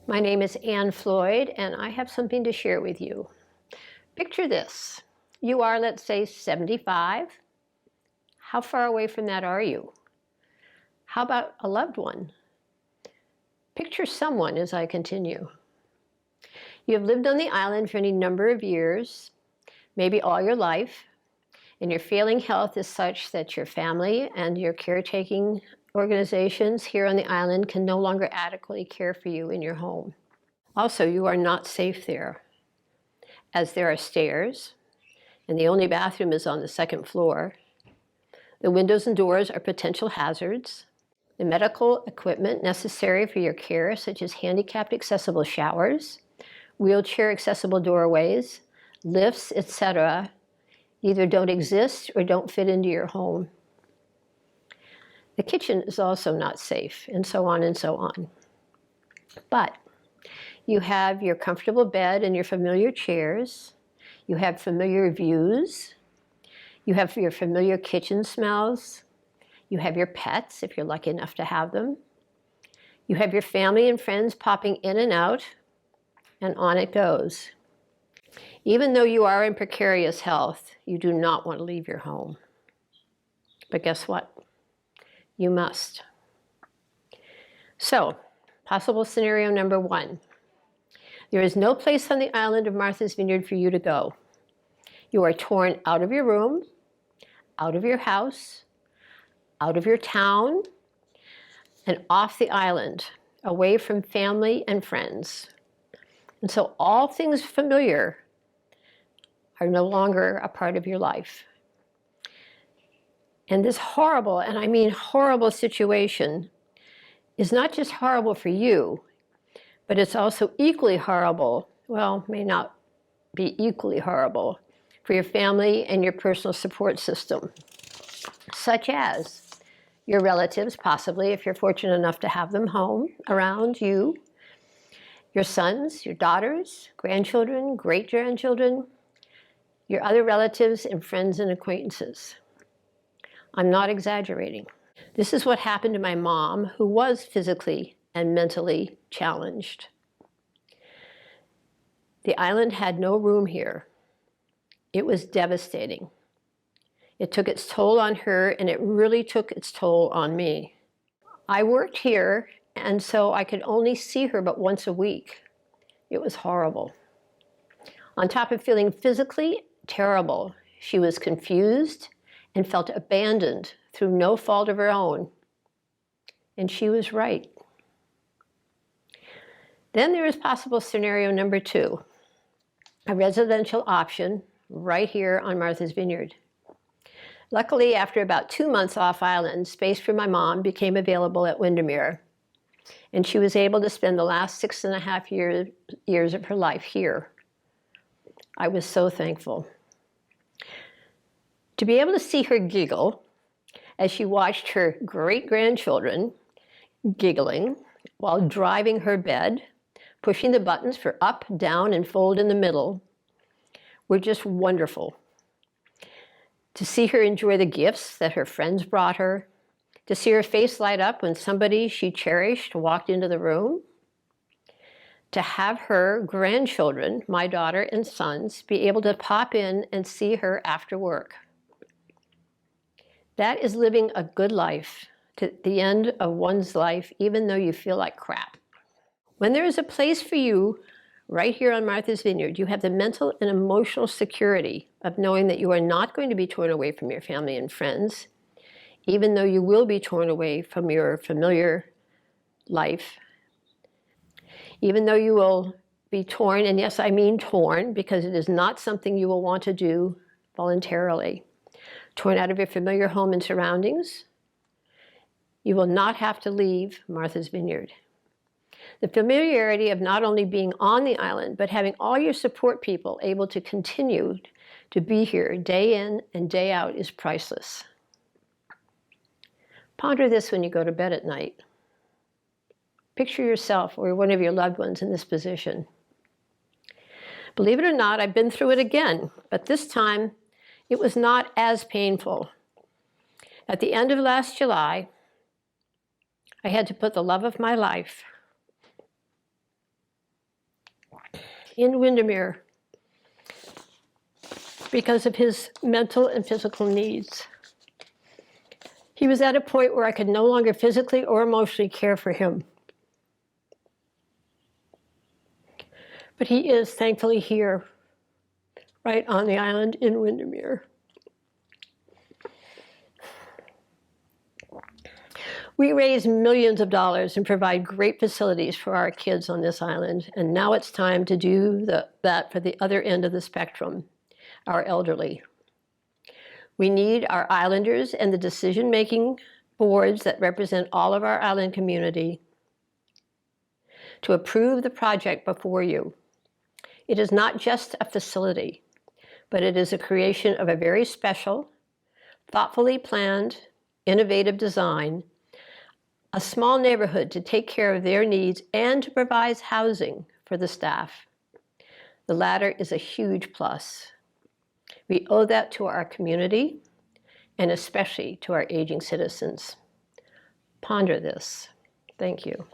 My name is Ann Floyd, and I have something to share with you. Picture this. You are, let's say, 75. How far away from that are you? How about a loved one? Picture someone as I continue. You have lived on the island for any number of years, maybe all your life, and your failing health is such that your family and your caretaking organizations here on the island can no longer adequately care for you in your home. Also, you are not safe there, as there are stairs, and the only bathroom is on the second floor. The windows and doors are potential hazards. The medical equipment necessary for your care, such as handicapped accessible showers, wheelchair accessible doorways, lifts, etc., either don't exist or don't fit into your home. The kitchen is also not safe, and so on and so on. But you have your comfortable bed and your familiar chairs. You have familiar views. You have your familiar kitchen smells. You have your pets, if you're lucky enough to have them. You have your family and friends popping in and out, and on it goes. Even though you are in precarious health, you do not want to leave your home. But guess what? You must. So, possible scenario number one. There is no place on the island of Martha's Vineyard for you to go. You are torn out of your room, out of your house, out of your town, and off the island, away from family and friends. And so all things familiar are no longer a part of your life. And this horrible, and I mean horrible situation, is not just horrible for you, but it's also equally horrible, well, may not be equally horrible, for your family and your personal support system, such as your relatives, possibly, if you're fortunate enough to have them home around you, your sons, your daughters, grandchildren, great-grandchildren, your other relatives and friends and acquaintances. I'm not exaggerating. This is what happened to my mom, who was physically and mentally challenged. The island had no room here. It was devastating. It took its toll on her, and it really took its toll on me. I worked here, and so I could only see her but once a week. It was horrible. On top of feeling physically terrible, she was confused and felt abandoned through no fault of her own. And she was right. Then there is possible scenario number two, a residential option right here on Martha's Vineyard. Luckily, after about 2 months off island, space for my mom became available at Windermere, and she was able to spend the last 6.5 years of her life here. I was so thankful. To be able to see her giggle as she watched her great-grandchildren giggling while driving her bed, pushing the buttons for up, down, and fold in the middle, were just wonderful. To see her enjoy the gifts that her friends brought her, to see her face light up when somebody she cherished walked into the room, to have her grandchildren, my daughter and sons, be able to pop in and see her after work. That is living a good life to the end of one's life, even though you feel like crap. When there is a place for you right here on Martha's Vineyard, you have the mental and emotional security of knowing that you are not going to be torn away from your family and friends, even though you will be torn away from your familiar life, even though you will be torn, and yes, I mean torn, because it is not something you will want to do voluntarily. Torn out of your familiar home and surroundings, you will not have to leave Martha's Vineyard. The familiarity of not only being on the island, but having all your support people able to continue to be here day in and day out is priceless. Ponder this when you go to bed at night. Picture yourself or one of your loved ones in this position. Believe it or not, I've been through it again, but this time it was not as painful. At the end of last July, I had to put the love of my life in Windermere because of his mental and physical needs. He was at a point where I could no longer physically or emotionally care for him. But he is thankfully here, right on the island in Windermere. We raise millions of dollars and provide great facilities for our kids on this island, and now it's time to do that for the other end of the spectrum, our elderly. We need our islanders and the decision-making boards that represent all of our island community to approve the project before you. It is not just a facility, but it is a creation of a very special, thoughtfully planned, innovative design, a small neighborhood to take care of their needs and to provide housing for the staff. The latter is a huge plus. We owe that to our community and especially to our aging citizens. Ponder this. Thank you.